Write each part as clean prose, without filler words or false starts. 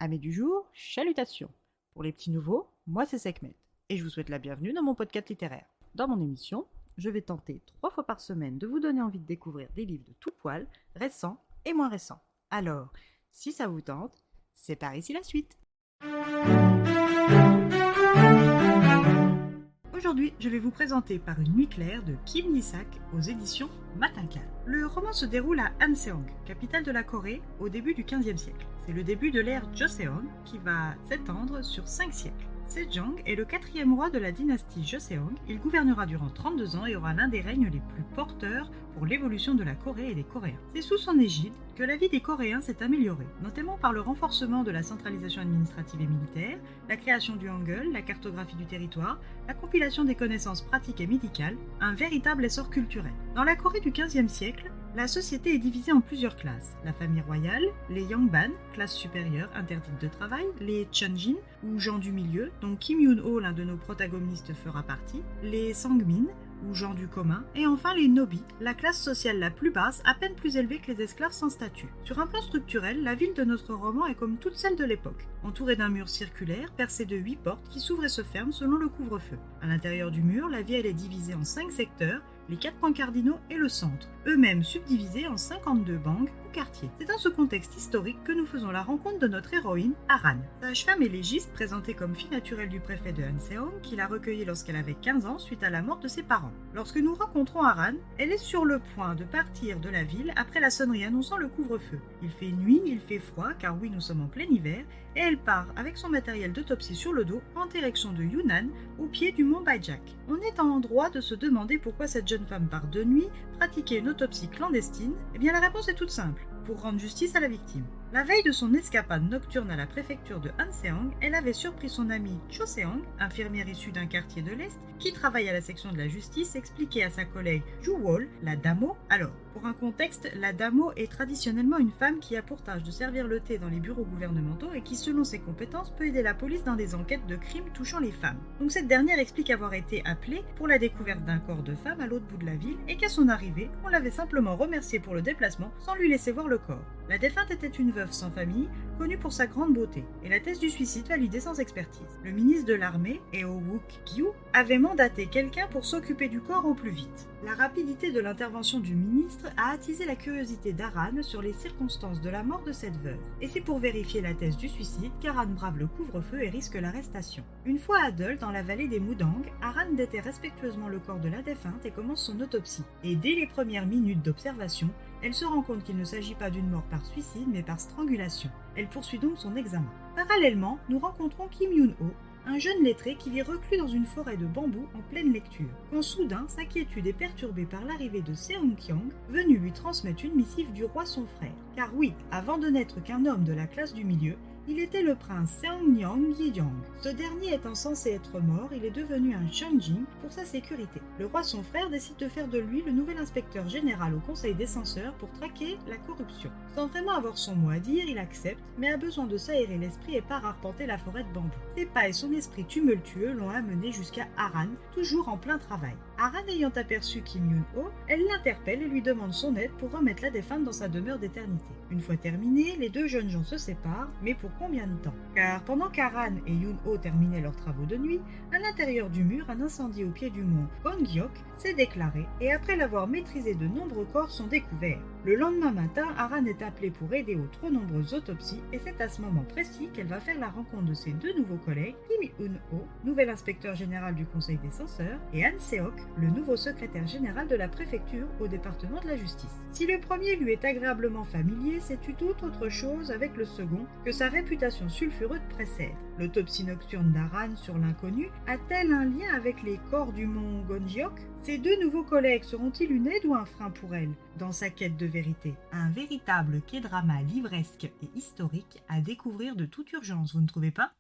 Amis du jour, chalutations. Pour les petits nouveaux, moi c'est Sekhmet et je vous souhaite la bienvenue dans mon podcast littéraire. Dans mon émission, je vais tenter 3 fois par semaine de vous donner envie de découvrir des livres de tout poil, récents et moins récents. Alors, si ça vous tente, c'est par ici la suite. Aujourd'hui, je vais vous présenter Par une nuit claire de Kim Yi-sak aux éditions Matinka. Le roman se déroule à Anseong, capitale de la Corée, au début du XVe siècle. C'est le début de l'ère Joseon qui va s'étendre sur 5 siècles. Sejong est le 4e roi de la dynastie Joseon. Il gouvernera durant 32 ans et aura l'un des règnes les plus porteurs pour l'évolution de la Corée et des Coréens. C'est sous son égide que la vie des Coréens s'est améliorée, notamment par le renforcement de la centralisation administrative et militaire, la création du Hangul, la cartographie du territoire, la compilation des connaissances pratiques et médicales, un véritable essor culturel. Dans la Corée du XVe siècle, la société est divisée en plusieurs classes. La famille royale, les Yangban, classe supérieure interdite de travail, les Chunjin, ou gens du milieu, dont Kim Yoon-ho, l'un de nos protagonistes, fera partie, les Sangmin, ou gens du commun, et enfin les Nobi, la classe sociale la plus basse, à peine plus élevée que les esclaves sans statut. Sur un plan structurel, la ville de notre roman est comme toutes celles de l'époque, entourée d'un mur circulaire percé de 8 portes qui s'ouvrent et se ferment selon le couvre-feu. À l'intérieur du mur, la ville est divisée en 5 secteurs, les 4 points cardinaux et le centre, eux-mêmes subdivisés en 52 bangs ou quartiers. C'est dans ce contexte historique que nous faisons la rencontre de notre héroïne, Aran, sage-femme et légiste présentée comme fille naturelle du préfet de Anseong, qui l'a recueillie lorsqu'elle avait 15 ans suite à la mort de ses parents. Lorsque nous rencontrons Aran, elle est sur le point de partir de la ville après la sonnerie annonçant le couvre-feu. Il fait nuit, il fait froid, car oui, nous sommes en plein hiver, et elle part avec son matériel d'autopsie sur le dos en direction de Yunnan, au pied du mont Baijak. On est en droit de se demander pourquoi cette jeune femme part de nuit pratiquer une autopsie clandestine. Eh bien la réponse est toute simple, pour rendre justice à la victime. La veille de son escapade nocturne à la préfecture de Anseong, elle avait surpris son amie Cho Seong, infirmière issue d'un quartier de l'Est, qui travaille à la section de la justice, expliquer à sa collègue Ju Wol, la damo. Alors, pour un contexte, la damo est traditionnellement une femme qui a pour tâche de servir le thé dans les bureaux gouvernementaux et qui, selon ses compétences, peut aider la police dans des enquêtes de crimes touchant les femmes. Donc cette dernière explique avoir été appelée pour la découverte d'un corps de femme à l'autre bout de la ville et qu'à son arrivée, on l'avait simplement remerciée pour le déplacement sans lui laisser voir le corps. La défunte était une veuve sans famille, connue pour sa grande beauté, et la thèse du suicide validée sans expertise. Le ministre de l'armée, Eo Wook-gyu, avait mandaté quelqu'un pour s'occuper du corps au plus vite. La rapidité de l'intervention du ministre a attisé la curiosité d'Aran sur les circonstances de la mort de cette veuve. Et c'est pour vérifier la thèse du suicide qu'Aran brave le couvre-feu et risque l'arrestation. Une fois à Dole, dans la vallée des Mudang, Aran déterre respectueusement le corps de la défunte et commence son autopsie. Et dès les premières minutes d'observation, elle se rend compte qu'il ne s'agit pas d'une mort par suicide mais par strangulation. Elle poursuit donc son examen. Parallèlement, nous rencontrons Kim Yoon-ho, un jeune lettré qui vit reclus dans une forêt de bambous en pleine lecture, quand soudain sa quiétude est perturbée par l'arrivée de Seong-kyang, venu lui transmettre une missive du roi son frère. Car oui, avant de n'être qu'un homme de la classe du milieu, il était le prince Seongnyeong Yejeong. Ce dernier étant censé être mort, il est devenu un Chunjin pour sa sécurité. Le roi son frère décide de faire de lui le nouvel inspecteur général au conseil des censeurs pour traquer la corruption. Sans vraiment avoir son mot à dire, il accepte, mais a besoin de s'aérer l'esprit et part arpenter la forêt de bambou. Ses pas et son esprit tumultueux l'ont amené jusqu'à Aran, toujours en plein travail. Aran ayant aperçu Kim Yoon-ho, elle l'interpelle et lui demande son aide pour remettre la défunte dans sa demeure d'éternité. Une fois terminé, les deux jeunes gens se séparent, mais pour combien de temps? Car pendant qu'Aran et Yoon-ho terminaient leurs travaux de nuit, à l'intérieur du mur, un incendie au pied du mont Gongyok s'est déclaré et après l'avoir maîtrisé, de nombreux corps sont découverts. Le lendemain matin, Aran est appelée pour aider aux trop nombreuses autopsies et c'est à ce moment précis qu'elle va faire la rencontre de ses deux nouveaux collègues, Kim Yoon-ho, nouvel inspecteur général du conseil des censeurs, et Han Seok, le nouveau secrétaire général de la préfecture au département de la justice. Si le premier lui est agréablement familier, c'est tout autre chose avec le second que sa réputation sulfureuse précède. L'autopsie nocturne d'Aran sur l'inconnu a-t-elle un lien avec les corps du mont Gongyok? Ses deux nouveaux collègues seront-ils une aide ou un frein pour elle dans sa quête de vérité? Un véritable K-drama livresque et historique à découvrir de toute urgence, vous ne trouvez pas?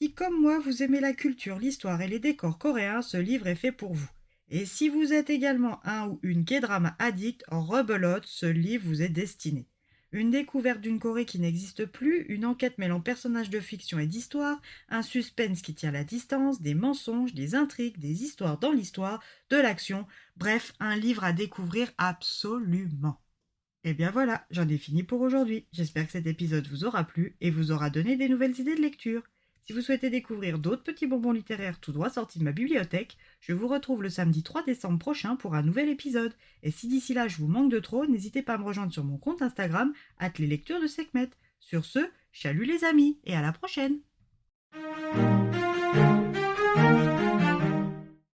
Si comme moi vous aimez la culture, l'histoire et les décors coréens, ce livre est fait pour vous. Et si vous êtes également un ou une K-drama addict en rebelote, ce livre vous est destiné. Une découverte d'une Corée qui n'existe plus, une enquête mêlant personnages de fiction et d'histoire, un suspense qui tient la distance, des mensonges, des intrigues, des histoires dans l'histoire, de l'action, bref, un livre à découvrir absolument. Et bien voilà, j'en ai fini pour aujourd'hui. J'espère que cet épisode vous aura plu et vous aura donné des nouvelles idées de lecture. Si vous souhaitez découvrir d'autres petits bonbons littéraires tout droit sortis de ma bibliothèque, je vous retrouve le samedi 3 décembre prochain pour un nouvel épisode. Et si d'ici là je vous manque de trop, n'hésitez pas à me rejoindre sur mon compte Instagram, @leslectures de Sekhmet. Sur ce, chalut les amis et à la prochaine!